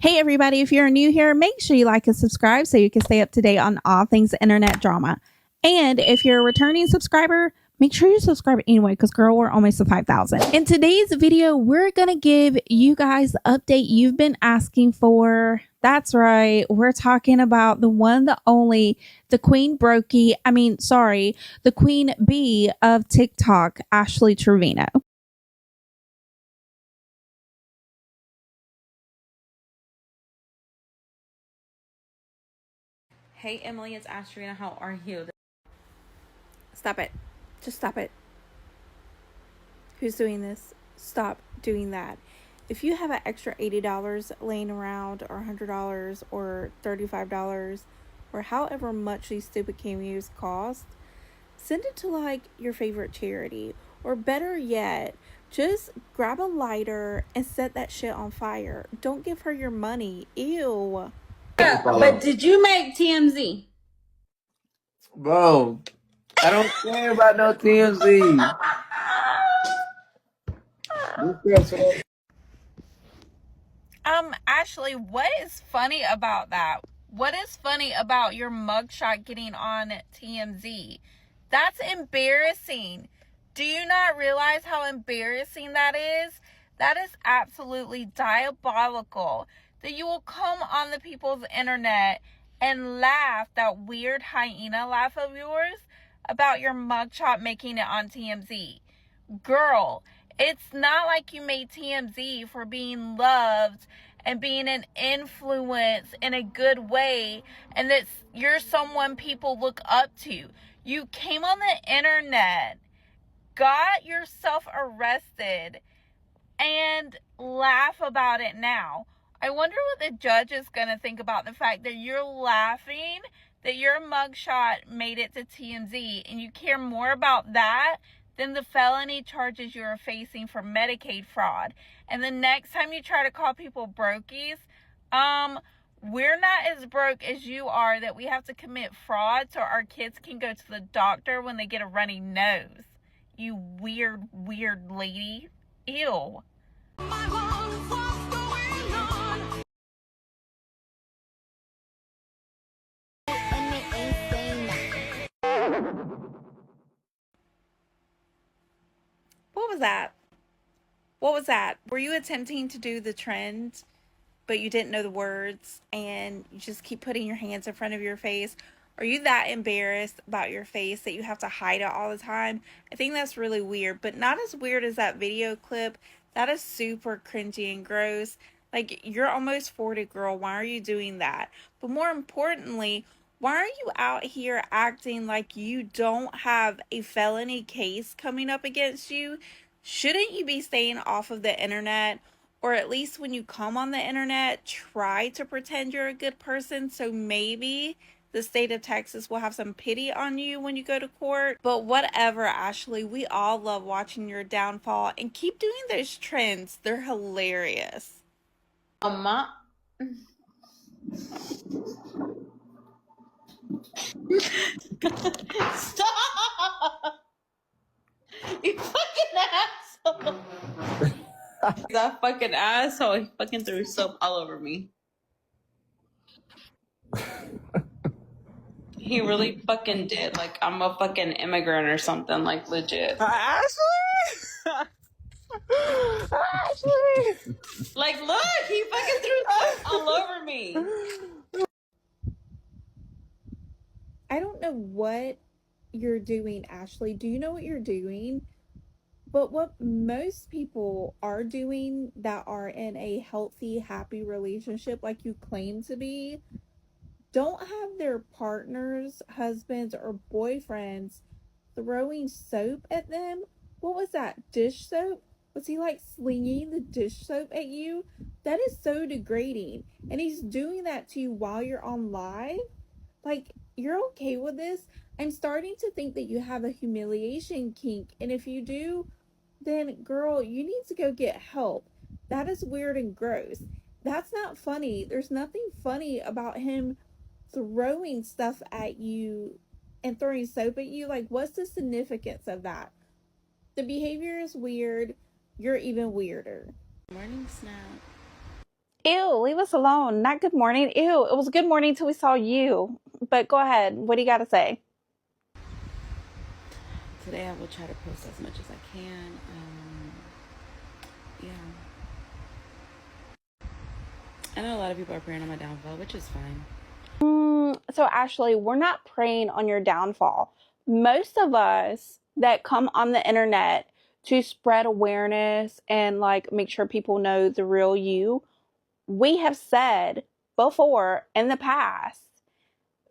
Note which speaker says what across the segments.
Speaker 1: Hey everybody, if you're new here, make sure you like and subscribe so you can stay up to date on all things internet drama. And if you're a returning subscriber, make sure you subscribe anyway because girl, we're almost to 5,000. In today's video, we're going to give you guys the update you've been asking for. That's right. We're talking about the one, the only, the queen the queen bee of TikTok, Ashley Trevino.
Speaker 2: Hey Emily, it's Trevino. How are you?
Speaker 1: Stop it. Just stop it. Who's doing this? Stop doing that. If you have an extra $80 laying around, or $100, or $35, or however much these stupid cameos cost, send it to like your favorite charity. Or better yet, just grab a lighter and set that shit on fire. Don't give her your money. Ew.
Speaker 2: But did you make TMZ?
Speaker 3: Bro, I don't care about no TMZ.
Speaker 2: Ashley, what is funny about that? What is funny about your mugshot getting on TMZ? That's embarrassing. Do you not realize how embarrassing that is? That is absolutely diabolical. That you will come on the people's internet and laugh, that weird hyena laugh of yours, about your mugshot making it on TMZ. Girl, it's not like you made TMZ for being loved and being an influence in a good way, and that you're someone people look up to. You came on the internet, got yourself arrested, and laugh about it now. I wonder what the judge is going to think about the fact that you're laughing that your mugshot made it to TMZ, and you care more about that than the felony charges you are facing for Medicaid fraud. And the next time you try to call people brokies, we're not as broke as you are that we have to commit fraud so our kids can go to the doctor when they get a runny nose. You weird lady. Ew. What was that? What was that? Were you attempting to do the trend, but you didn't know the words and you just keep putting your hands in front of your face? Are you that embarrassed about your face that you have to hide it all the time? I think that's really weird, but not as weird as that video clip. That is super cringy and gross. Like, you're almost 40, girl. Why are you doing that? But more importantly, why are you out here acting like you don't have a felony case coming up against you? Shouldn't you be staying off of the internet? Or at least when you come on the internet, try to pretend you're a good person, so maybe the state of Texas will have some pity on you when you go to court. But whatever, Ashley, we all love watching your downfall, and keep doing those trends. They're hilarious.
Speaker 4: Stop! You fucking asshole! That fucking asshole, he fucking threw soap all over me. He really fucking did. Like, I'm a fucking immigrant or something, like, legit.
Speaker 3: Ashley! Ashley!
Speaker 4: Like, look, he fucking threw soap all over me.
Speaker 1: I don't know what you're doing, Ashley. Do you know what you're doing? But what most people are doing that are in a healthy, happy relationship like you claim to be, don't have their partners, husbands, or boyfriends throwing soap at them. What was that? Dish soap? Was he like slinging the dish soap at you? That is so degrading. And he's doing that to you while you're on live? Like, you're okay with this? I'm starting to think that you have a humiliation kink. And if you do, then girl, you need to go get help. That is weird and gross. That's not funny. There's nothing funny about him throwing stuff at you and throwing soap at you. Like, what's the significance of that? The behavior is weird. You're even weirder.
Speaker 2: Morning snap. Ew, leave us alone. Not good morning. Ew, it was good morning till we saw you. But go ahead. What do you got to say?
Speaker 4: Today I will try to post as much as I can. Yeah. I know a lot of people are praying on my downfall, which is fine.
Speaker 2: So Ashley, we're not preying on your downfall. Most of us that come on the internet to spread awareness and like make sure people know the real you, we have said before in the past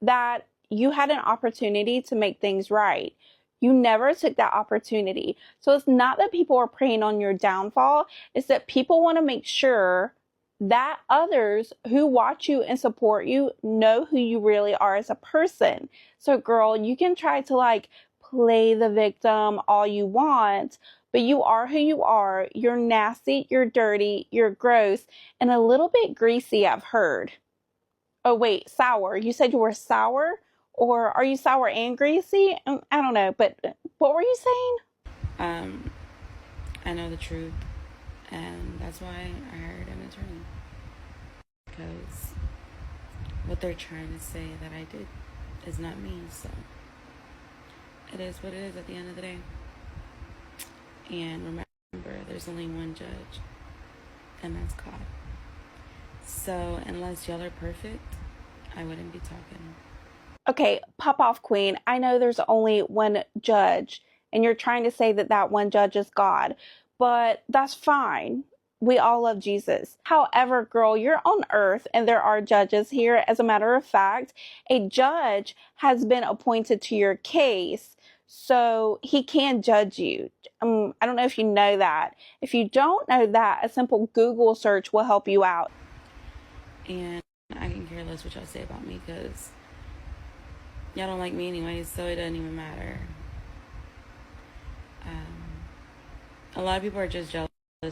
Speaker 2: that you had an opportunity to make things right. You never took that opportunity. So it's not that people are preying on your downfall, it's that people want to make sure that others who watch you and support you know who you really are as a person. So girl, you can try to like play the victim all you want, but you are who you are. You're nasty, you're dirty, you're gross, and a little bit greasy, I've heard. Oh, wait, sour. You said you were sour? Or are you sour and greasy? I don't know, but what were you saying?
Speaker 4: I know the truth, and that's why I hired an attorney. Because what they're trying to say that I did is not me, so it is what it is at the end of the day. And remember, there's only one judge, and that's God. So unless y'all are perfect, I wouldn't be talking.
Speaker 2: Okay, pop off, queen. I know there's only one judge, and you're trying to say that that one judge is God, but that's fine. We all love Jesus. However, girl, you're on earth and there are judges here. As a matter of fact, a judge has been appointed to your case, so he can judge you. I don't know if you know that. If you don't know that, a simple Google search will help you out.
Speaker 4: And I can care less what y'all say about me because y'all don't like me anyway, so it doesn't even matter. A lot of people are just jealous,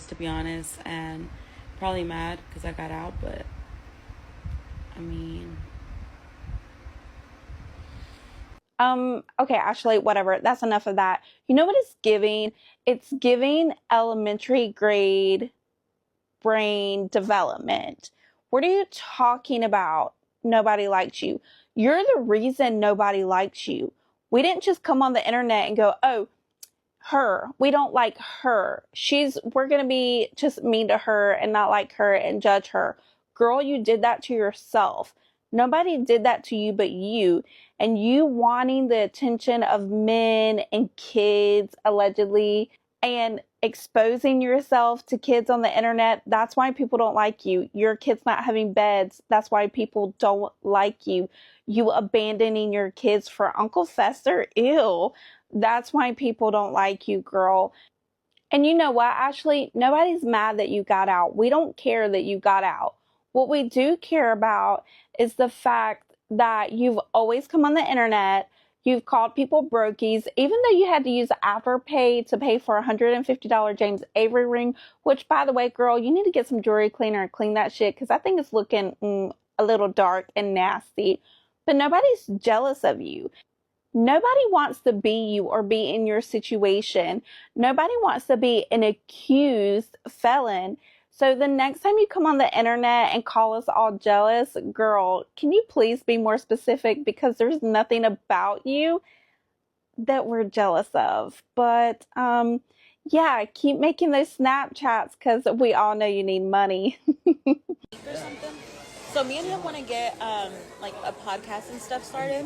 Speaker 4: to be honest, and probably mad because I got out, but I mean...
Speaker 2: Okay, Ashley, whatever. That's enough of that. You know what it's giving? It's giving elementary grade brain development. What are you talking about? Nobody likes you. You're the reason nobody likes you. We didn't just come on the internet and go, oh, her. We don't like her. We're going to be just mean to her and not like her and judge her. Girl, you did that to yourself. Nobody did that to you but you. And you wanting the attention of men and kids, allegedly, and exposing yourself to kids on the internet, that's why people don't like you. Your kids not having beds, that's why people don't like you. You abandoning your kids for Uncle Fester, ew. That's why people don't like you, girl. And you know what, Ashley? Nobody's mad that you got out. We don't care that you got out. What we do care about is the fact that you've always come on the internet. You've called people brokies, even though you had to use Afterpay to pay for a $150 James Avery ring, which, by the way, girl, you need to get some jewelry cleaner and clean that shit because I think it's looking a little dark and nasty. But nobody's jealous of you. Nobody wants to be you or be in your situation. Nobody wants to be an accused felon. So the next time you come on the internet and call us all jealous, girl, can you please be more specific? Because there's nothing about you that we're jealous of. But yeah, keep making those Snapchats because we all know you need money.
Speaker 5: Or something. So me and him want to get like a podcast and stuff started.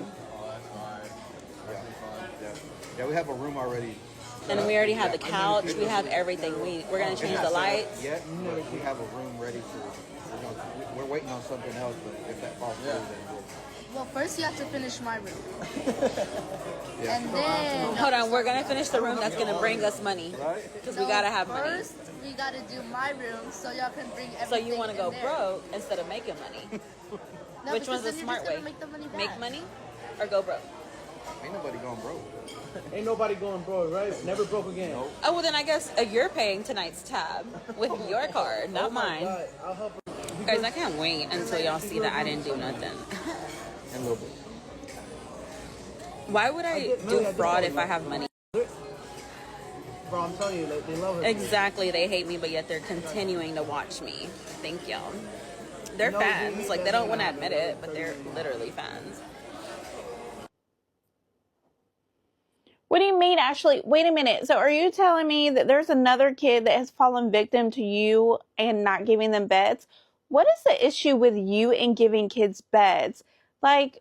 Speaker 6: Yeah, we have a room already.
Speaker 5: And we already have the couch. We have everything. We're gonna change the lights.
Speaker 6: Yeah, we have a room ready for. We're waiting on something else, but if that falls through, then
Speaker 7: Well, first you have to finish my room.
Speaker 6: Yeah.
Speaker 7: And then...
Speaker 5: Hold on, we're gonna finish the room that's gonna bring us money. Because we gotta have money.
Speaker 7: First, we gotta do my room so y'all can bring everything.
Speaker 5: So you want to go
Speaker 7: in there.
Speaker 5: broke instead of making money.
Speaker 7: No,
Speaker 5: Which one's the
Speaker 7: because then you're
Speaker 5: smart
Speaker 7: just gonna
Speaker 5: way?
Speaker 7: Make the money back.
Speaker 5: Make money or go broke?
Speaker 6: ain't nobody going broke.
Speaker 8: Ain't nobody going broke, right? Never broke again.
Speaker 6: Nope.
Speaker 5: Oh, well then I guess you're paying tonight's tab with your card, not mine.
Speaker 8: God, I'll help her.
Speaker 5: Guys, I can't wait until y'all see that I didn't do nothing.
Speaker 6: And a little bit.
Speaker 5: Why would I do fraud if I have money?
Speaker 8: Bro, I'm telling you, they love it.
Speaker 5: Exactly. They hate me, but yet they're continuing to watch me. Thank y'all. They're
Speaker 8: No,
Speaker 5: fans.
Speaker 8: dude,
Speaker 5: Like, they don't want to admit it, but they're literally fans.
Speaker 2: What do you mean, Ashley? Wait a minute. So are you telling me that there's another kid that has fallen victim to you and not giving them beds? What is the issue with you and giving kids beds? Like,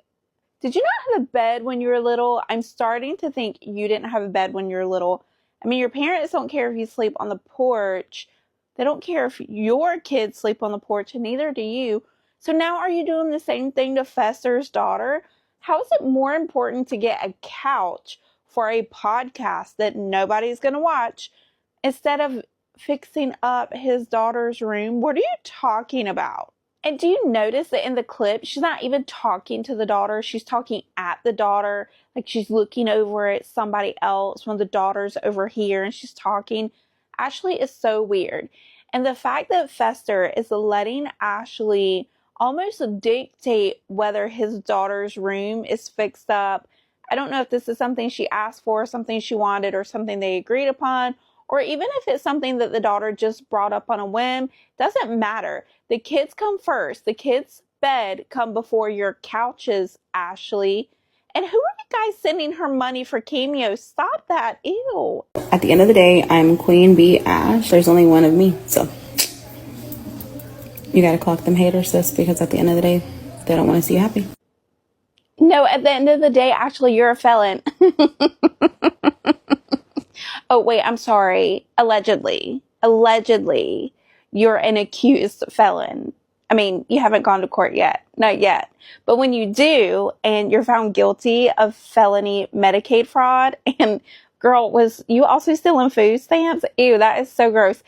Speaker 2: did you not have a bed when you were little? I'm starting to think you didn't have a bed when you were little. I mean, your parents don't care if you sleep on the porch. They don't care if your kids sleep on the porch, and neither do you. So now are you doing the same thing to Fester's daughter? How is it more important to get a couch for a podcast that nobody's going to watch instead of fixing up his daughter's room? What are you talking about? And do you notice that in the clip, she's not even talking to the daughter. She's talking at the daughter. Like she's looking over at somebody else when the daughter's over here and she's talking. Ashley is so weird. And the fact that Fester is letting Ashley almost dictate whether his daughter's room is fixed up. I don't know if this is something she asked for, something she wanted, or something they agreed upon, or even if it's something that the daughter just brought up on a whim. Doesn't matter. The kids come first. The kids' bed come before your couches, Ashley. And who are you guys sending her money for Cameo? Stop that. Ew.
Speaker 4: At the end of the day, I'm Queen Bee Ash. There's only one of me, so you gotta clock them haters, sis, because at the end of the day, they don't want to see you happy.
Speaker 2: No, at the end of the day, actually, you're a felon. Oh, wait, I'm sorry. Allegedly, you're an accused felon. I mean, you haven't gone to court yet. Not yet. But when you do, and you're found guilty of felony Medicaid fraud, and girl, was you also stealing food stamps? Ew, that is so gross.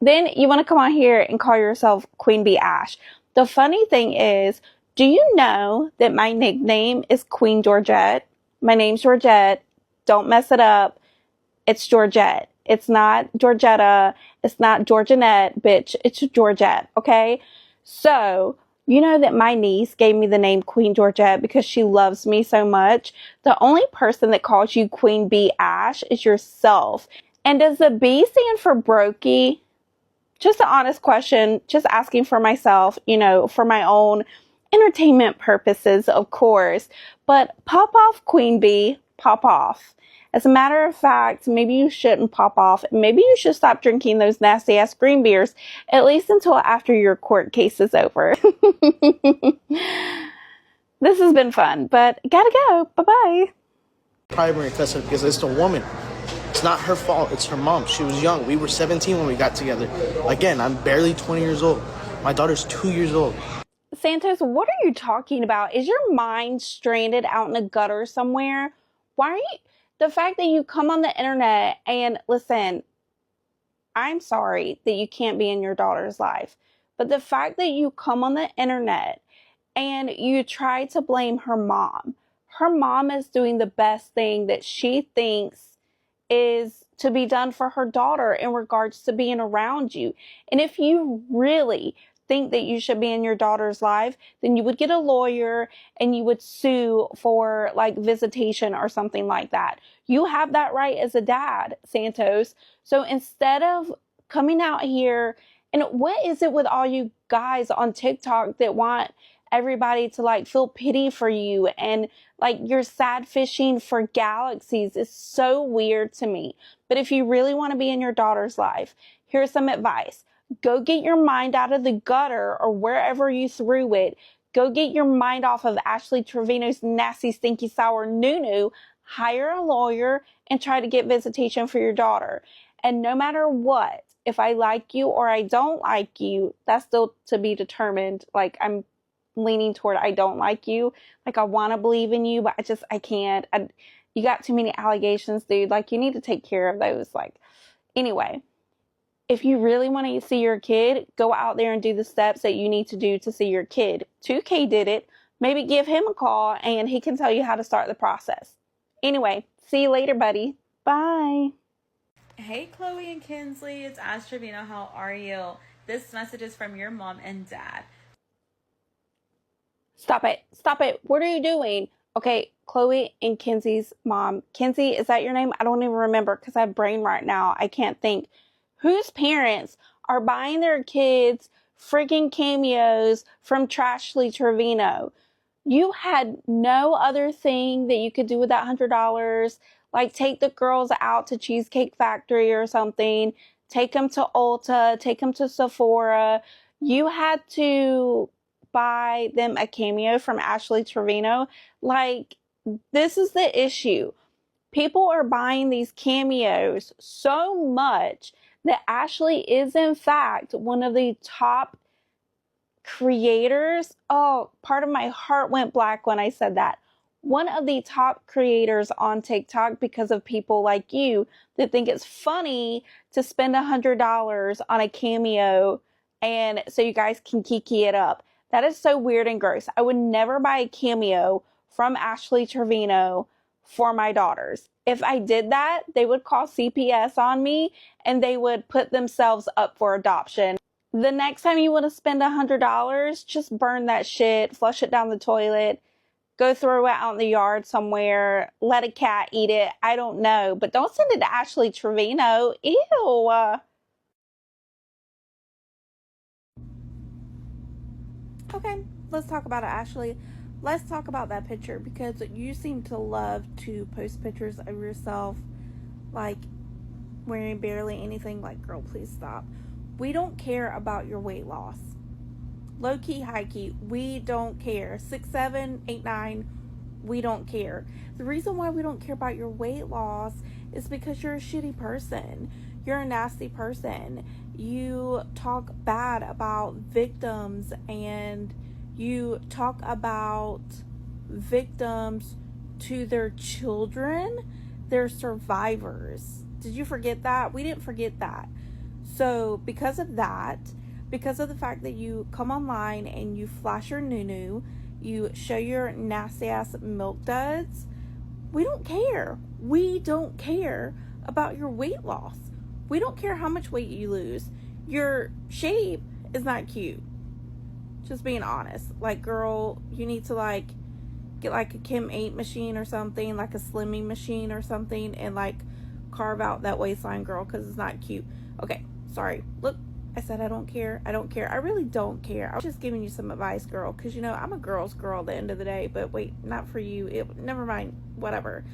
Speaker 2: Then you want to come on here and call yourself Queen Bee Ash. The funny thing is, do you know that my nickname is Queen Georgette? My name's Georgette. Don't mess it up. It's Georgette. It's not Georgetta. It's not Georgianette, bitch. It's Georgette, okay? So, you know that my niece gave me the name Queen Georgette because she loves me so much. The only person that calls you Queen Bee Ash is yourself. And does the B stand for brokey? Just an honest question, just asking for myself, you know, for my own entertainment purposes, of course. But pop off, Queen Bee, pop off. As a matter of fact, maybe you shouldn't pop off. Maybe you should stop drinking those nasty ass green beers, at least until after your court case is over. This has been fun, but gotta go. Bye-bye.
Speaker 8: Primary offensive because it's the woman. It's not her fault. It's her mom. She was young. We were 17 when we got together. Again, I'm barely 20 years old. My daughter's 2 years old.
Speaker 2: Santos, what are you talking about? Is your mind stranded out in a gutter somewhere? Why are you... The fact that you come on the internet and listen, I'm sorry that you can't be in your daughter's life, but the fact that you come on the internet and you try to blame her mom is doing the best thing that she thinks is to be done for her daughter in regards to being around you. And if you really think that you should be in your daughter's life, then you would get a lawyer and you would sue for like visitation or something like that. You have that right as a dad, Santos. So instead of coming out here, and what is it with all you guys on TikTok that want everybody to like feel pity for you and like you're sad fishing for galaxies is so weird to me. But if you really want to be in your daughter's life, here's some advice. Go get your mind out of the gutter or wherever you threw it. Go get your mind off of Ashley Trevino's nasty, stinky, sour nunu. Hire a lawyer and try to get visitation for your daughter. And no matter what, if I like you or I don't like you, that's still to be determined. Like I'm leaning toward I don't like you. Like I want to believe in you, but I can't. You got too many allegations, dude. Like you need to take care of those. Like anyway. If you really want to see your kid, go out there and do the steps that you need to do to see your kid. 2K did it. Maybe give him a call and he can tell you how to start the process. Anyway, see you later, buddy. Bye.
Speaker 5: Hey, Chloe and Kinsley. It's Ash Trevino. How are you? This message is from your mom and dad.
Speaker 2: Stop it. Stop it. What are you doing? Okay, Chloe and Kenzie's mom. Kenzie, is that your name? I don't even remember because I have brain right now. I can't think. Whose parents are buying their kids freaking cameos from Trevino? You had no other thing that you could do with that $100. Like take the girls out to Cheesecake Factory or something. Take them to Ulta. Take them to Sephora. You had to buy them a cameo from Trevino. Like, this is the issue. People are buying these cameos so much that Ashley is, in fact, one of the top creators. Oh, part of my heart went black when I said that. One of the top creators on TikTok because of people like you that think it's funny to spend $100 on a cameo and so you guys can kiki it up. That is so weird and gross. I would never buy a cameo from Trevino for my daughters. If I did that, they would call CPS on me and they would put themselves up for adoption. The next time you want to spend $100, just burn that shit, flush it down the toilet, go throw it out in the yard somewhere, let a cat eat it. I don't know, but don't send it to Trevino. Ew. Okay, let's talk about it, Ashley. Let's talk about that picture because you seem to love to post pictures of yourself like wearing barely anything. Like, girl, please stop. We don't care about your weight loss. Low key, high key, we don't care. 6, 7, 8, 9, we don't care. The reason why we don't care about your weight loss is because you're a shitty person. You're a nasty person. You talk bad about victims and you talk about victims to their children. They're survivors. Did you forget that? We didn't forget that. So because of that, because of the fact that you come online and you flash your nunu, you show your nasty ass milk duds, we don't care. We don't care about your weight loss. We don't care how much weight you lose. Your shape is not cute. Just being honest. Like, girl, you need to like get like a Kim 8 machine or something, like a slimming machine or something, and like carve out that waistline, girl, because it's not cute. Okay, sorry. Look, I said I don't care. I don't care. I really don't care. I was just giving you some advice, girl, because you know I'm a girl's girl at the end of the day. But wait, not for you. Never mind. Whatever.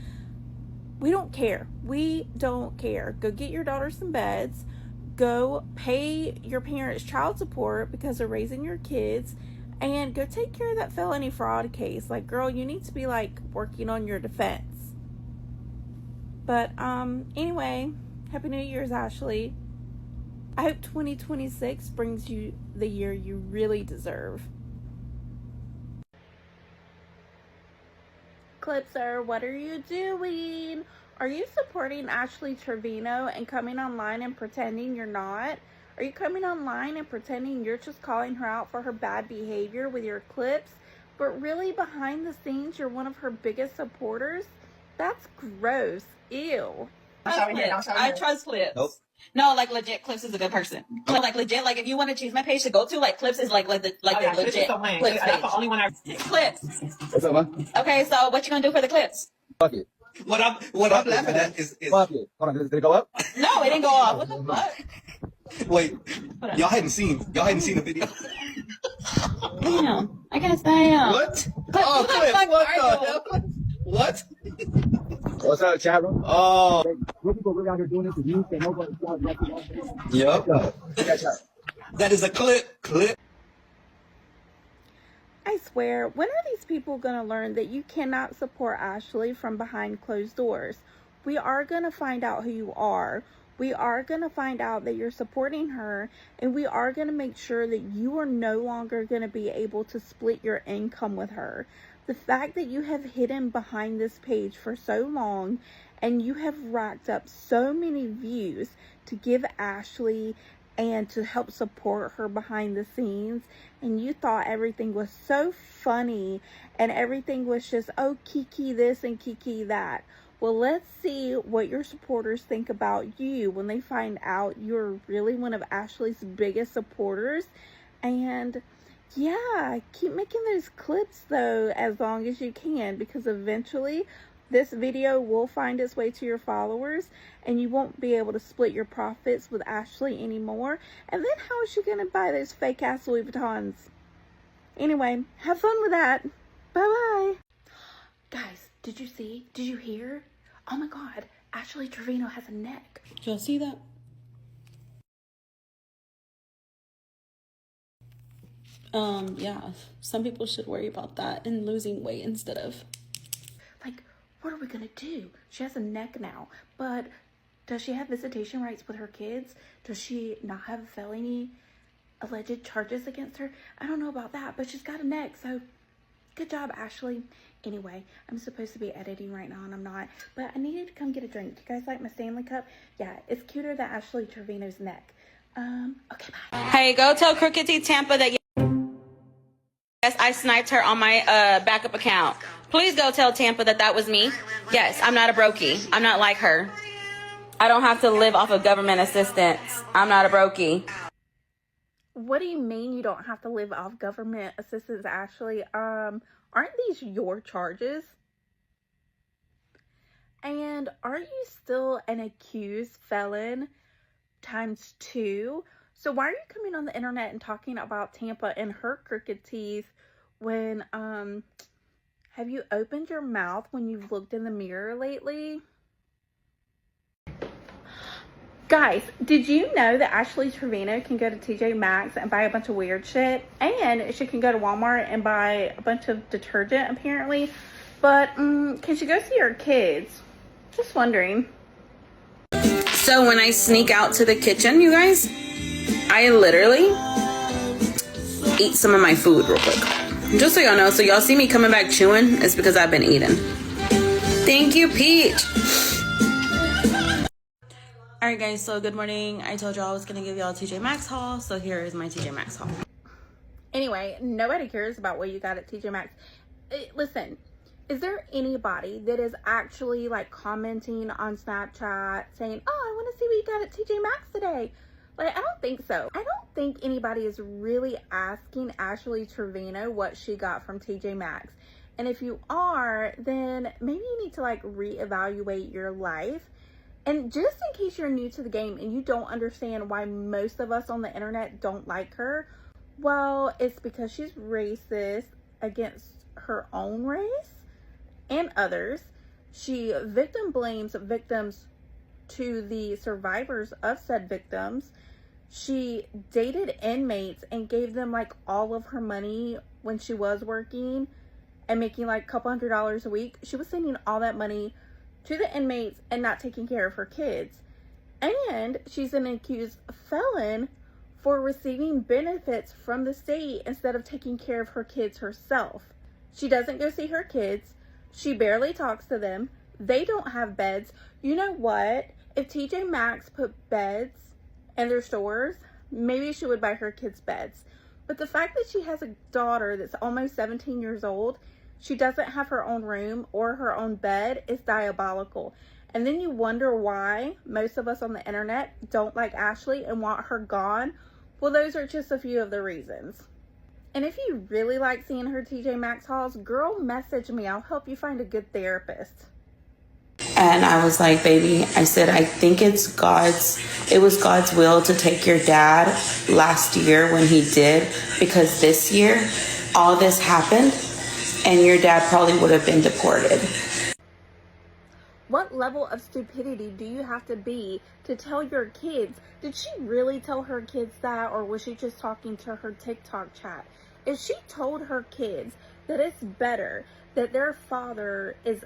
Speaker 2: We don't care. We don't care. Go get your daughter some beds. Go pay your parents child support because they're raising your kids, and go take care of that felony fraud case. Like, girl, you need to be like working on your defense. But anyway, Happy New Year's, Ashley. I hope 2026 brings you the year you really deserve. Clipser, what are you doing? Are you supporting Trevino and coming online and pretending you're not? Are you coming online and pretending you're just calling her out for her bad behavior with your clips, but really behind the scenes you're one of her biggest supporters? That's gross. Ew.
Speaker 5: I trust Clips.
Speaker 3: Nope.
Speaker 5: No, like legit, Clips is a good person. Like legit, like if you want to choose my page to go to, like Clips is like the legit Clips page. Clips.
Speaker 3: What's up, man?
Speaker 5: Okay, so what you gonna do for the Clips?
Speaker 3: Fuck it.
Speaker 9: What I'm laughing at is
Speaker 3: Fuck it. Hold on, did it go up?
Speaker 5: No, it didn't go off. What the fuck?
Speaker 9: wait, y'all hadn't seen the video.
Speaker 5: Damn, I guess damn.
Speaker 9: What?
Speaker 5: Oh,
Speaker 9: Clip, what the hell? What?
Speaker 3: What's up, chat room?
Speaker 9: Oh,
Speaker 3: What people really out here doing this to you? Say nobody.
Speaker 9: yep. That is a clip.
Speaker 2: I swear, when are these people going to learn that you cannot support Ashley from behind closed doors? We are going to find out who you are. We are going to find out that you're supporting her, and we are going to make sure that you are no longer going to be able to split your income with her. The fact that you have hidden behind this page for so long and you have racked up so many views to give Ashley and to help support her behind the scenes, and you thought everything was so funny and everything was just, oh, kiki this and kiki that. Well, let's see what your supporters think about you when they find out you're really one of Ashley's biggest supporters. And
Speaker 1: Yeah, keep making those clips though as long as you can, because eventually this video will find its way to your followers and you won't be able to split your profits with Ashley anymore. And then how is she going to buy those fake ass Louis Vuittons? Anyway, have fun with that. Bye-bye. Guys, did you see? Did you hear? Oh my God, Ashley Trevino has a neck.
Speaker 4: Did y'all see that? Yeah, some people should worry about that and losing weight instead of.
Speaker 1: Like, what are we gonna do? She has a neck now, but does she have visitation rights with her kids? Does she not have felony alleged charges against her? I don't know about that, but she's got a neck, so good job, Ashley. Anyway, I'm supposed to be editing right now and I'm not, but I needed to come get a drink. Do you guys like my Stanley Cup? Yeah, it's cuter than Ashley Trevino's neck. Okay, bye.
Speaker 5: Hey, go tell Crooked T Tampa that yes, I sniped her on my backup account. Please go tell Tampa that that was me. Yes, I'm not a brokey. I'm not like her. I don't have to live off of government assistance. I'm not a brokey.
Speaker 1: What do you mean you don't have to live off government assistance, Ashley? Aren't these your charges? And are you still an accused felon ×2? So why are you coming on the internet and talking about Tampa and her crooked teeth when, have you opened your mouth when you've looked in the mirror lately? Guys, did you know that Ashley Trevino can go to TJ Maxx and buy a bunch of weird shit? And she can go to Walmart and buy a bunch of detergent, apparently. But, can she go see her kids? Just wondering.
Speaker 5: So when I sneak out to the kitchen, you guys, I literally eat some of my food real quick. Just so y'all know, so y'all see me coming back chewing, it's because I've been eating. Thank you, Peach. Alright guys, so good morning. I told y'all I was going to give y'all a TJ Maxx haul, so here is my TJ Maxx haul.
Speaker 1: Anyway, nobody cares about what you got at TJ Maxx. Listen, is there anybody that is actually like commenting on Snapchat saying, oh, I want to see what you got at TJ Maxx today? Like, I don't think so. I don't think anybody is really asking Ashley Trevino what she got from TJ Maxx. And if you are, then maybe you need to like reevaluate your life. And just in case you're new to the game and you don't understand why most of us on the internet don't like her, well, it's because she's racist against her own race and others. She victim blames victims to the survivors of said victims. She dated inmates and gave them like all of her money when she was working and making like a couple $100s a week. She was sending all that money to the inmates and not taking care of her kids. And she's an accused felon for receiving benefits from the state instead of taking care of her kids herself. She doesn't go see her kids. She barely talks to them. They don't have beds. You know what? If TJ Maxx put beds in their stores, maybe she would buy her kids beds. But the fact that she has a daughter that's almost 17 years old, she doesn't have her own room or her own bed, is diabolical. And then you wonder why most of us on the internet don't like Ashley and want her gone. Well, those are just a few of the reasons. And if you really like seeing her TJ Maxx hauls, girl, message me. I'll help you find a good therapist.
Speaker 5: And I was like, baby, I said, I think it was God's will to take your dad last year when he did, because this year all this happened and your dad probably would have been deported.
Speaker 1: What level of stupidity do you have to be to tell your kids? Did she really tell her kids that, or was she just talking to her TikTok chat? If she told her kids that it's better that their father is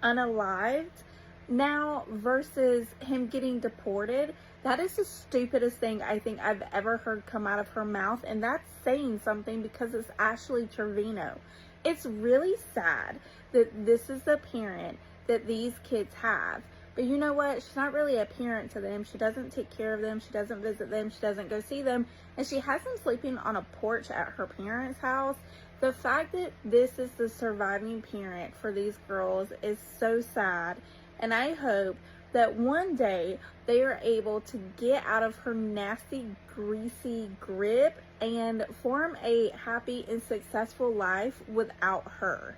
Speaker 1: unalived now versus him getting deported, that is the stupidest thing I think I've ever heard come out of her mouth. And that's saying something, because it's Ashley Trevino. It's really sad that this is the parent that these kids have. But you know what? She's not really a parent to them. She doesn't take care of them. She doesn't visit them. She doesn't go see them. And she has them sleeping on a porch at her parents' house. The fact that this is the surviving parent for these girls is so sad. And I hope that one day they are able to get out of her nasty, greasy grip and form a happy and successful life without her.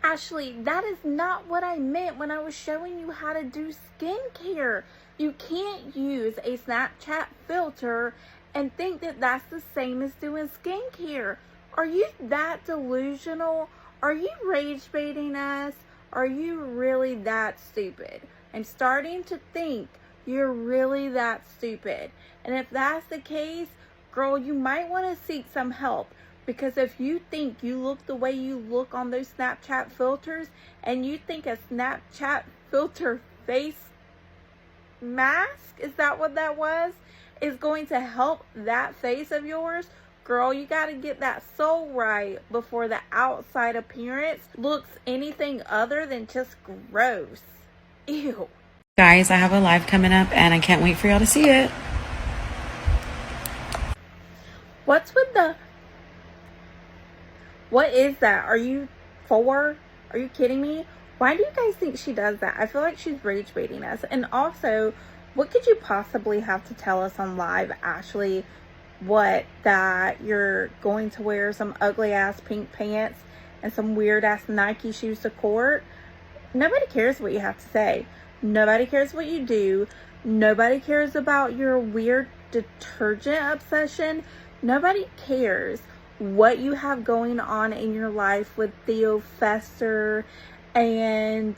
Speaker 1: Ashley, that is not what I meant when I was showing you how to do skincare. You can't use a Snapchat filter and think that that's the same as doing skincare. Are you that delusional? Are you rage baiting us? Are you really that stupid? I'm starting to think you're really that stupid. And if that's the case, girl, you might want to seek some help. Because if you think you look the way you look on those Snapchat filters, and you think a Snapchat filter face mask, is that what that was, is going to help that face of yours, girl, you got to get that soul right before the outside appearance looks anything other than just gross. Ew.
Speaker 4: Guys, I have a live coming up and I can't wait for y'all to see it.
Speaker 1: What's with the... What is that? Are you 4? Are you kidding me? Why do you guys think she does that? I feel like she's rage baiting us. And also, what could you possibly have to tell us on live, Ashley? What, that you're going to wear some ugly ass pink pants and some weird ass Nike shoes to court? Nobody cares what you have to say. Nobody cares what you do. Nobody cares about your weird detergent obsession. Nobody cares what you have going on in your life with Theo Fester and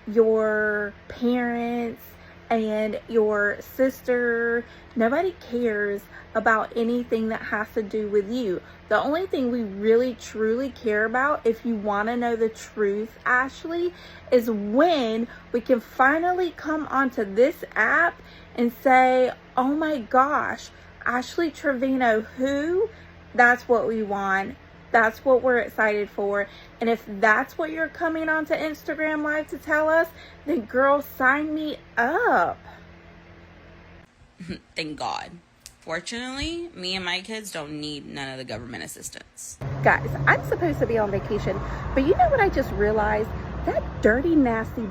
Speaker 1: your parents and your sister. Nobody cares about anything that has to do with you. The only thing we really truly care about, if you want to know the truth, Ashley, is when we can finally come onto this app and say, oh my gosh, Ashley Trevino, who? That's what we want. That's what we're excited for. And if that's what you're coming onto Instagram Live to tell us, then girl, sign me up.
Speaker 5: Thank God. Fortunately, me and my kids don't need none of the government assistance.
Speaker 1: Guys, I'm supposed to be on vacation, but you know what I just realized? That dirty, nasty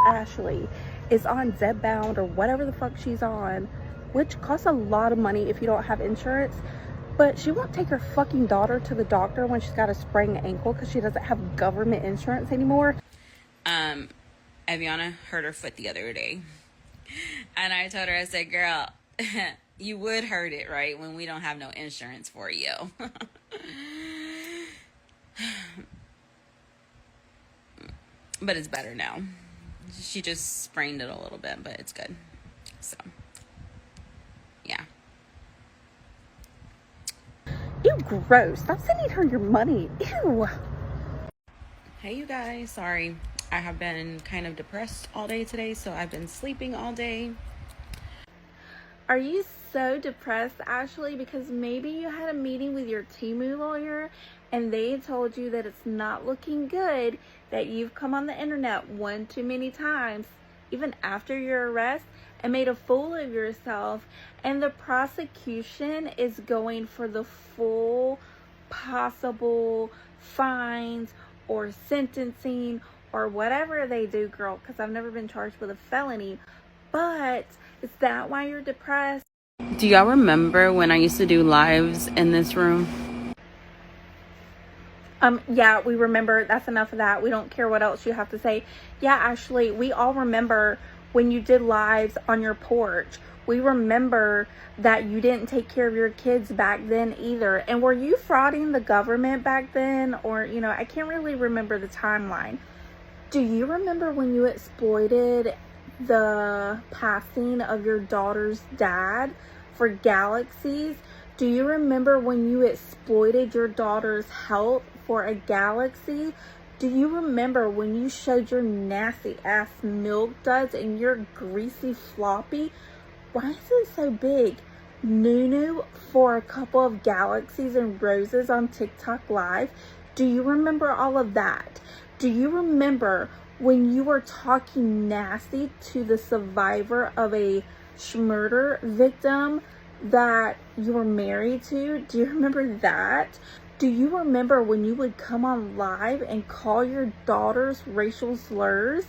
Speaker 1: Ashley is on Zedbound or whatever the fuck she's on, which costs a lot of money if you don't have insurance. But she won't take her fucking daughter to the doctor when she's got a sprained ankle because she doesn't have government insurance anymore.
Speaker 5: Aviana hurt her foot the other day. And I told her, I said, girl, you would hurt it, right? When we don't have no insurance for you. But it's better now. She just sprained it a little bit, but it's good. So, yeah.
Speaker 1: Ew, gross. Stop sending her your money. Ew.
Speaker 5: Hey, you guys. Sorry. I have been kind of depressed all day today, so I've been sleeping all day.
Speaker 1: Are you so depressed, Ashley, because maybe you had a meeting with your Temu lawyer and they told you that it's not looking good, that you've come on the internet one too many times, even after your arrest, and made a fool of yourself, and the prosecution is going for the full possible fines or sentencing or whatever they do, girl, because I've never been charged with a felony. But is that why you're depressed?
Speaker 5: Do y'all remember when I used to do lives in this room?
Speaker 1: Yeah, we remember. That's enough of that. We don't care what else you have to say. Yeah, Ashley, we all remember when you did lives on your porch. We remember that you didn't take care of your kids back then either. And were you frauding the government back then? Or, you know, I can't really remember the timeline. Do you remember when you exploited the passing of your daughter's dad for galaxies? Do you remember when you exploited your daughter's health for a galaxy? Do you remember when you showed your nasty ass milk duds and your greasy floppy? Why is it so big? Nunu for a couple of galaxies and roses on TikTok Live? Do you remember all of that? Do you remember when you were talking nasty to the survivor of a murder victim that you were married to? Do you remember that? Do you remember when you would come on live and call your daughters racial slurs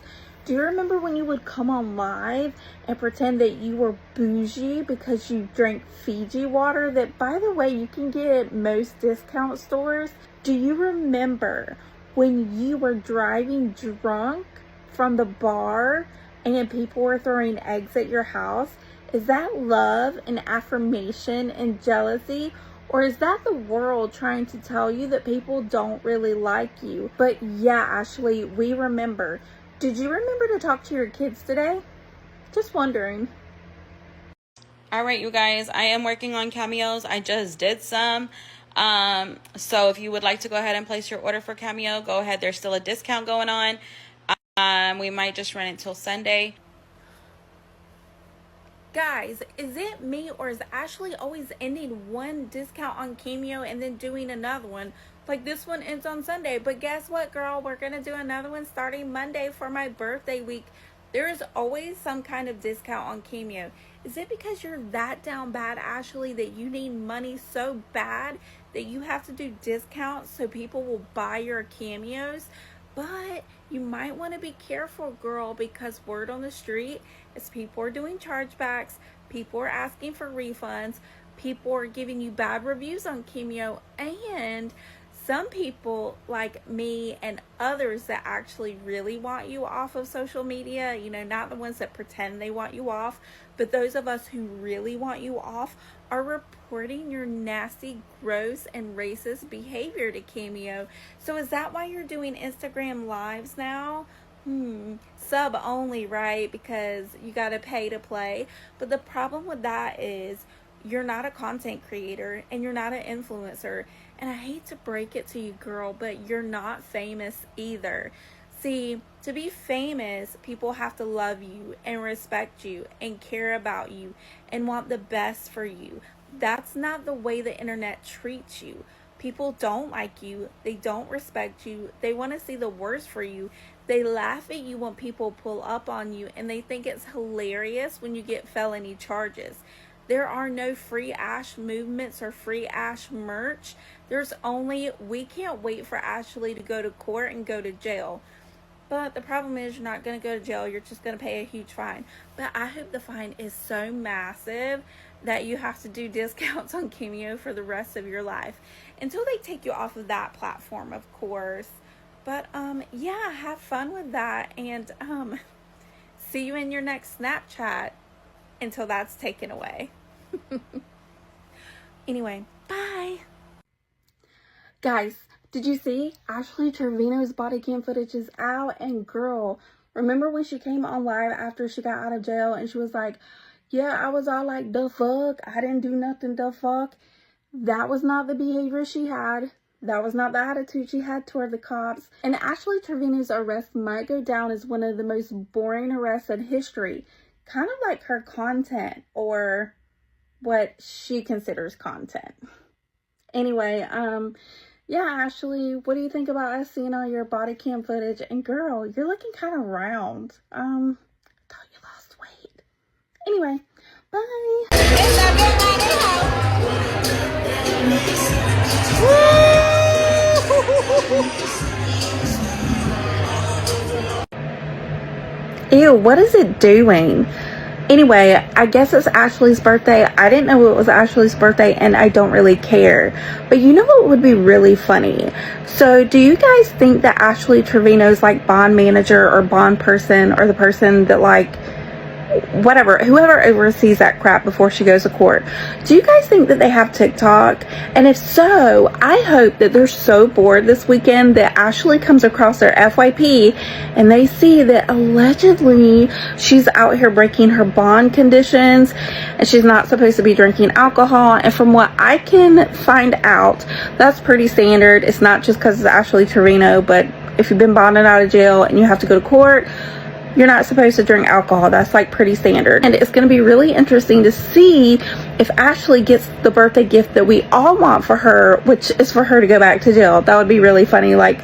Speaker 1: Do you remember when you would come on live and pretend that you were bougie because you drank Fiji water that, by the way, you can get at most discount stores? Do you remember when you were driving drunk from the bar and people were throwing eggs at your house? Is that love and affirmation and jealousy? Or is that the world trying to tell you that people don't really like you? But yeah, Ashley, we remember. Did you remember to talk to your kids today? Just wondering.
Speaker 5: All right, you guys, I am working on Cameos. I just did some. So if you would like to go ahead and place your order for Cameo, go ahead. There's still a discount going on. We might just run it till Sunday.
Speaker 1: Guys, is it me or is Ashley always ending one discount on Cameo and then doing another one? Like this one ends on Sunday, but guess what, girl? We're going to do another one starting Monday for my birthday week. There is always some kind of discount on Cameo. Is it because you're that down bad, Ashley, that you need money so bad that you have to do discounts so people will buy your Cameos? But you might want to be careful, girl, because word on the street is people are doing chargebacks, people are asking for refunds, people are giving you bad reviews on Cameo, and some people like me and others that actually really want you off of social media, you know, not the ones that pretend they want you off, but those of us who really want you off are reporting your nasty, gross, and racist behavior to Cameo. So is that why you're doing Instagram lives now? Sub only, right? Because you gotta pay to play. But the problem with that is you're not a content creator and you're not an influencer. And I hate to break it to you, girl, but you're not famous either. See, to be famous, people have to love you and respect you and care about you and want the best for you. That's not the way the internet treats you. People don't like you. They don't respect you. They want to see the worst for you. They laugh at you when people pull up on you, and they think it's hilarious when you get felony charges. There are no free Ash movements or free Ash merch. There's only, we can't wait for Ashley to go to court and go to jail. But the problem is you're not going to go to jail. You're just going to pay a huge fine. But I hope the fine is so massive that you have to do discounts on Cameo for the rest of your life. Until they take you off of that platform, of course. But, yeah, have fun with that. And, see you in your next Snapchat until that's taken away. Anyway, bye. Guys, did you see? Ashley Trevino's body cam footage is out, and girl, remember when she came on live after she got out of jail and she was like, yeah, I was all like, the fuck? I didn't do nothing, the fuck? That was not the behavior she had. That was not the attitude she had toward the cops. And Ashley Trevino's arrest might go down as one of the most boring arrests in history. Kind of like her content, or what she considers content. Anyway, yeah, Ashley, what do you think about us seeing all your body cam footage? And girl, you're looking kind of round. I thought you lost weight. Anyway, bye. Ew, what is it doing? Anyway, I guess it's Ashley's birthday. I didn't know it was Ashley's birthday, and I don't really care. But you know what would be really funny? So do you guys think that Ashley Trevino's like bond manager or bond person, or the person that like whatever, whoever oversees that crap before she goes to court, do you guys think that they have TikTok? And if so, I hope that they're so bored this weekend that Ashley comes across their FYP and they see that allegedly she's out here breaking her bond conditions and she's not supposed to be drinking alcohol. And from what I can find out, that's pretty standard. It's not just because it's Ashley Trevino, but if you've been bonded out of jail and you have to go to court, you're not supposed to drink alcohol. That's like pretty standard. And it's going to be really interesting to see if Ashley gets the birthday gift that we all want for her, which is for her to go back to jail. That would be really funny, like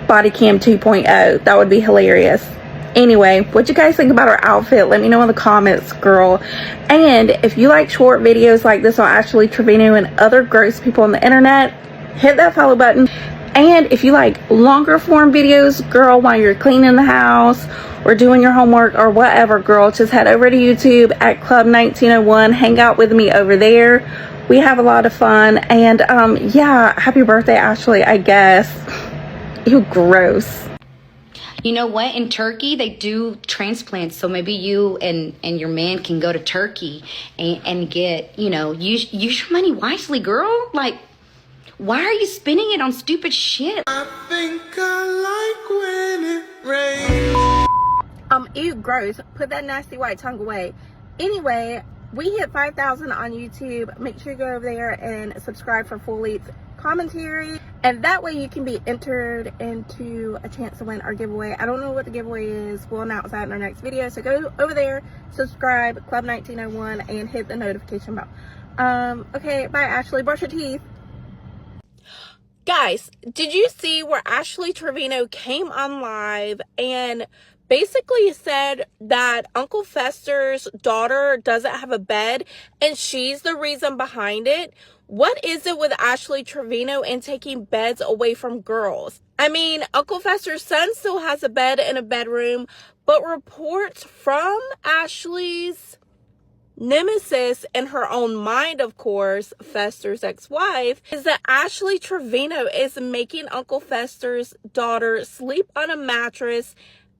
Speaker 1: body cam 2.0. That would be hilarious. Anyway, what you guys think about her outfit? Let me know in the comments, girl. And if you like short videos like this on Ashley Trevino and other gross people on the internet, hit that follow button.
Speaker 5: And if you like longer form videos, girl, while you're cleaning the house or doing your homework or whatever, girl, just head over to YouTube at Club 1901. Hang out with me over there. We have a lot of fun. And yeah, happy birthday, Ashley, I guess. Ew, gross.
Speaker 10: You know what? In Turkey, they do transplants. So maybe you and your man can go to Turkey and get, you know, use your money wisely, girl. Like, why are you spending it on stupid shit?
Speaker 11: I think I like when it rains.
Speaker 2: Ew, gross. Put that nasty white tongue away. Anyway, we hit 5,000 on YouTube. Make sure you go over there and subscribe for full length commentary, and that way you can be entered into a chance to win our giveaway. I don't know what the giveaway is. We'll announce that in our next video. So go over there, subscribe, Club 1901, and hit the notification bell. Okay, bye, Ashley. Brush your teeth. Guys, did you see where Ashley Trevino came on live and basically said that Uncle Fester's daughter doesn't have a bed and she's the reason behind it? What is it with Ashley Trevino and taking beds away from girls? I mean, Uncle Fester's son still has a bed in a bedroom, but reports from Ashley's nemesis in her own mind, of course, Fester's ex-wife, is that Ashley Trevino is making Uncle Fester's daughter sleep on a mattress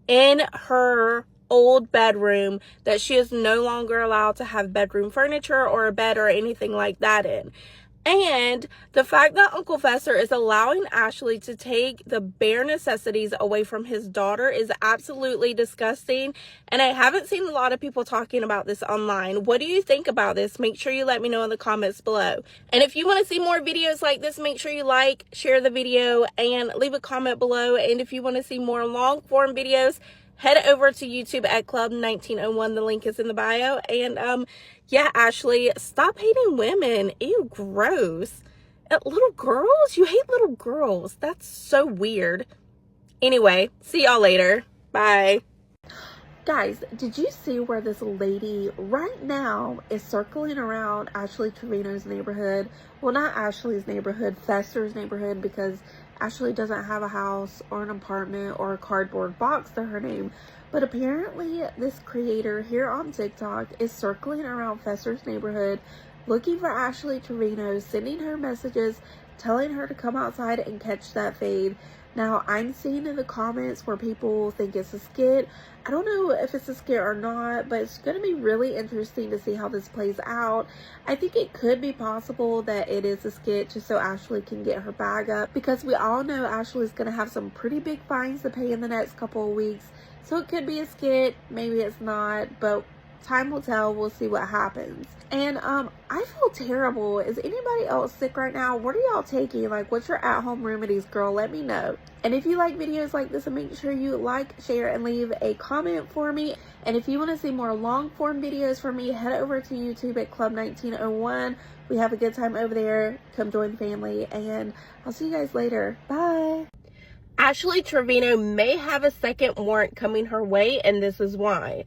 Speaker 2: in her old bedroom that she is no longer allowed to have bedroom furniture or a bed or anything like that in. And the fact that Uncle Fester is allowing Ashley to take the bare necessities away from his daughter is absolutely disgusting. And I haven't seen a lot of people talking about this online. What do you think about this? Make sure you let me know in the comments below. And if you want to see more videos like this, make sure you like, share the video, and leave a comment below. And if you want to see more long form videos, head over to YouTube at Club 1901. The link is in the bio. And yeah, Ashley, stop hating women. Ew, gross. Little girls? You hate little girls. That's so weird. Anyway, see y'all later. Bye. Guys, did you see where this lady right now is circling around Ashley Trevino's neighborhood? Well, not Ashley's neighborhood, Fester's neighborhood, because Ashley doesn't have a house or an apartment or a cardboard box to her name. But apparently this creator here on TikTok is circling around Fester's neighborhood looking for Ashley Trevino, sending her messages, telling her to come outside and catch that fade. Now, I'm seeing in the comments where people think it's a skit. I don't know if it's a skit or not, but it's going to be really interesting to see how this plays out. I think it could be possible that it is a skit just so Ashley can get her bag up, because we all know Ashley's going to have some pretty big fines to pay in the next couple of weeks. So it could be a skit, maybe it's not, but time will tell. We'll see what happens. And I feel terrible. Is anybody else sick right now? What are y'all taking? Like, what's your at-home remedies, girl? Let me know. And if you like videos like this, make sure you like, share, and leave a comment for me. And if you want to see more long-form videos from me, head over to YouTube at Club 1901. We have a good time over there. Come join the family, and I'll see you guys later. Bye. Ashley Trevino may have a second warrant coming her way, and this is why.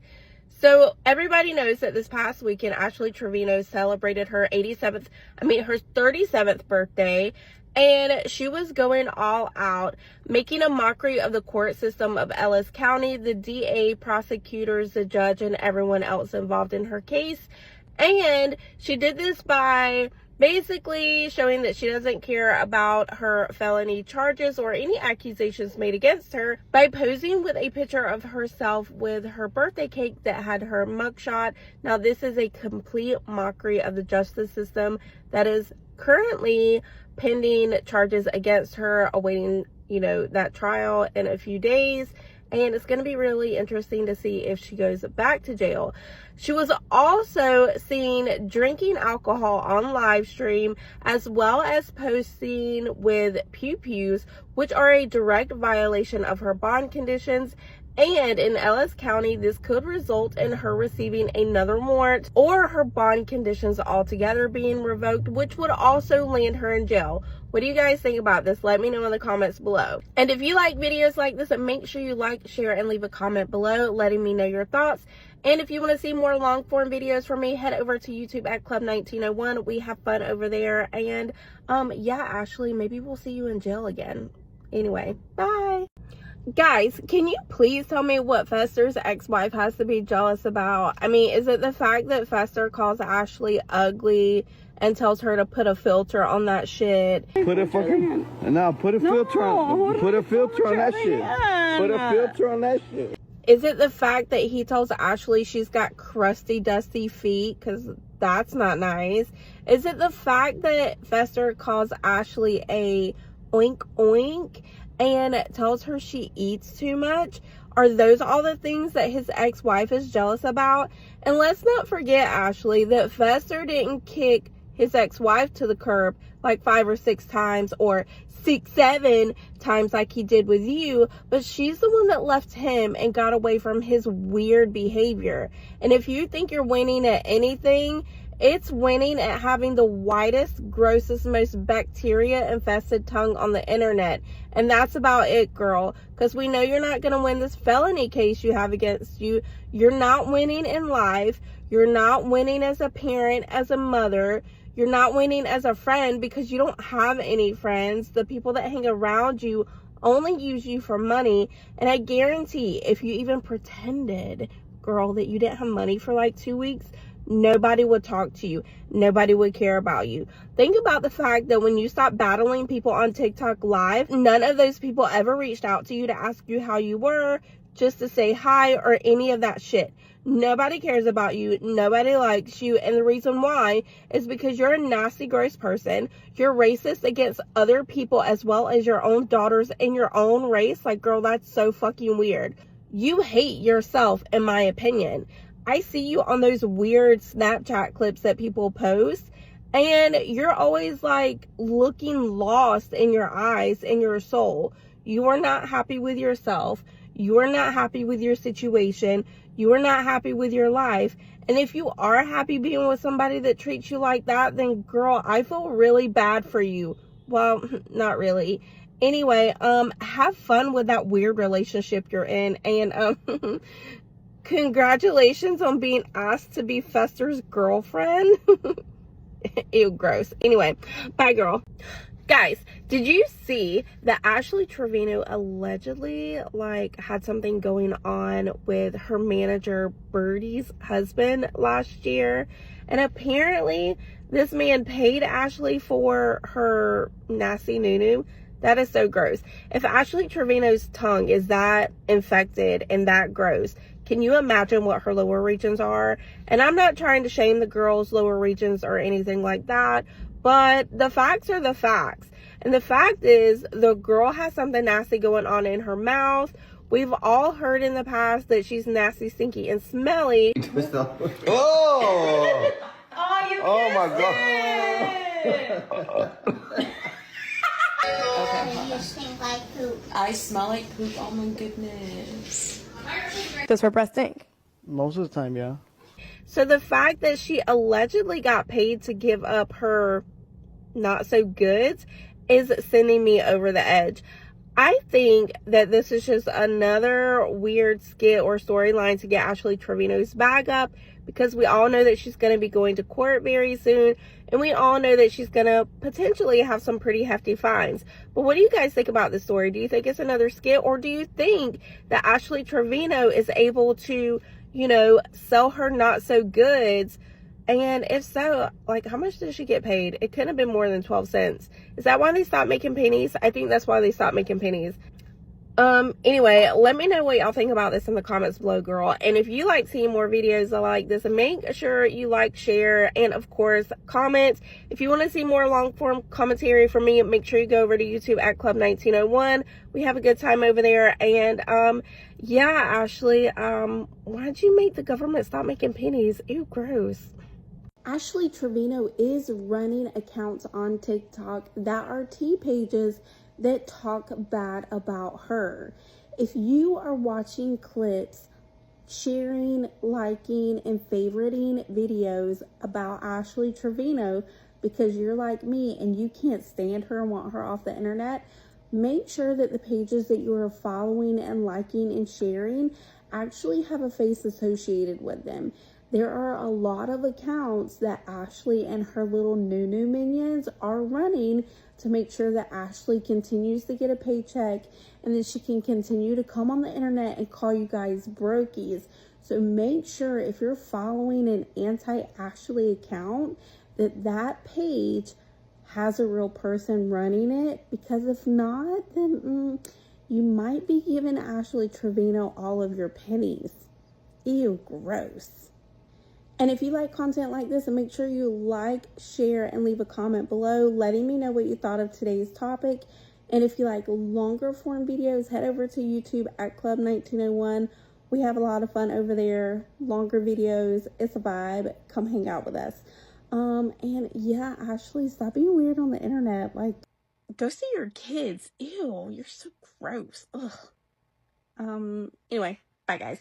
Speaker 2: So everybody knows that this past weekend, Ashley Trevino celebrated her 37th birthday, and she was going all out, making a mockery of the court system of Ellis County, the DA, prosecutors, the judge, and everyone else involved in her case. And she did this by basically showing that she doesn't care about her felony charges or any accusations made against her by posing with a picture of herself with her birthday cake that had her mugshot. Now, this is a complete mockery of the justice system that is currently pending charges against her, awaiting, that trial in a few days. And it's going to be really interesting to see if she goes back to jail. She was also seen drinking alcohol on live stream, as well as posting with pew-pews, which are a direct violation of her bond conditions.
Speaker 12: And in Ellis County, this could result in her receiving another warrant or her bond conditions altogether being revoked, which would also land her in jail. What do you guys think about this? Let me know in the comments below. And if you like videos like this, make sure you like, share, and leave a comment below letting me know your thoughts. And if you want to see more long form videos from me, head over to YouTube at Club 1901. We have fun over there. And yeah, Ashley, maybe we'll see you in jail again. Anyway, bye. Guys, can you please tell me what Fester's ex-wife has to be jealous about? I mean, is it the fact that Fester calls Ashley ugly and tells her to put a filter on that shit?
Speaker 13: Put a fucking... No, put a filter on. Put a filter on that shit. Put a filter on that shit.
Speaker 12: Is it the fact that he tells Ashley she's got crusty, dusty feet? Because that's not nice. Is it the fact that Fester calls Ashley a oink oink and tells her she eats too much? Are those all the things that his ex-wife is jealous about? And let's not forget, Ashley, that Fester didn't kick his ex-wife to the curb like 5 or 6 times or 6, 7 times like he did with you, but she's the one that left him and got away from his weird behavior. And if you think you're winning at anything, it's winning at having the whitest, grossest, most bacteria-infested tongue on the internet. And that's about it, girl. Because we know you're not going to win this felony case you have against you. You're not winning in life. You're not winning as a parent, as a mother. You're not winning as a friend because you don't have any friends. The people that hang around you only use you for money. And I guarantee if you even pretended, girl, that you didn't have money for like 2 weeks, nobody would talk to you. Nobody would care about you. Think about the fact that when you stopped battling people on TikTok live, none of those people ever reached out to you to ask you how you were, just to say hi or any of that shit. Nobody cares about you. Nobody likes you. And the reason why is because you're a nasty, gross person. You're racist against other people as well as your own daughters and your own race. Like, girl, that's so fucking weird. You hate yourself, in my opinion. I see you on those weird Snapchat clips that people post, and you're always like looking lost in your eyes and your soul. You are not happy with yourself. You are not happy with your situation. You are not happy with your life. And if you are happy being with somebody that treats you like that, then girl, I feel really bad for you. Well, not really. Anyway, have fun with that weird relationship you're in, and congratulations on being asked to be Fester's girlfriend. Ew, gross. Anyway, bye, girl. Guys, did you see that Ashley Trevino allegedly had something going on with her manager Birdie's husband last year? And apparently this man paid Ashley for her nasty nunu. That is so gross. If Ashley Trevino's tongue is that infected and that gross, can you imagine what her lower regions are? And I'm not trying to shame the girl's lower regions or anything like that, but the facts are the facts. And the fact is, the girl has something nasty going on in her mouth. We've all heard in the past that she's nasty, stinky, and smelly.
Speaker 13: Oh!
Speaker 10: Oh,
Speaker 13: my God.
Speaker 4: I smell like poop. Oh my goodness.
Speaker 14: Does her breath stink?
Speaker 8: Most of the time, yeah.
Speaker 12: So the fact that she allegedly got paid to give up her not so goods is sending me over the edge. I think that this is just another weird skit or storyline to get Ashley Trevino's bag up, because we all know that she's going to be going to court very soon, and we all know that she's going to potentially have some pretty hefty fines. But what do you guys think about this story? Do you think it's another skit, or do you think that Ashley Trevino is able to, you know, sell her not so goods? And if so, how much did she get paid? It couldn't have been more than 12 cents. Is that why they stopped making pennies? I think that's why they stopped making pennies. Anyway, let me know what y'all think about this in the comments below, girl. And if you like seeing more videos like this, make sure you like, share, and of course, comment. If you want to see more long form commentary from me, make sure you go over to YouTube at Club 1901. We have a good time over there. And, yeah, Ashley, why'd you make the government stop making pennies? Ew, gross.
Speaker 1: Ashley Trevino is running accounts on TikTok that are tea pages that talk bad about her.
Speaker 12: if you are watching clips, sharing, liking, and favoriting videos about Ashley Trevino because you're like me and you can't stand her and want her off the internet, make sure that the pages that you are following and liking and sharing actually have a face associated with them. There are a lot of accounts that Ashley and her little new minions are running to make sure that Ashley continues to get a paycheck and then she can continue to come on the internet and call you guys brokies. So make sure if you're following an anti-Ashley account that that page has a real person running it, because if not, then you might be giving Ashley Trevino all of your pennies. Ew, gross. And if you like content like this, and make sure you like, share, and leave a comment below letting me know what you thought of today's topic. And if you like longer form videos, head over to YouTube at Club 1901. We have a lot of fun over there. Longer videos. It's a vibe. Come hang out with us. And yeah, Ashley, stop being weird on the internet. Like, go see your kids. Ew, you're so gross. Ugh. Anyway, bye guys.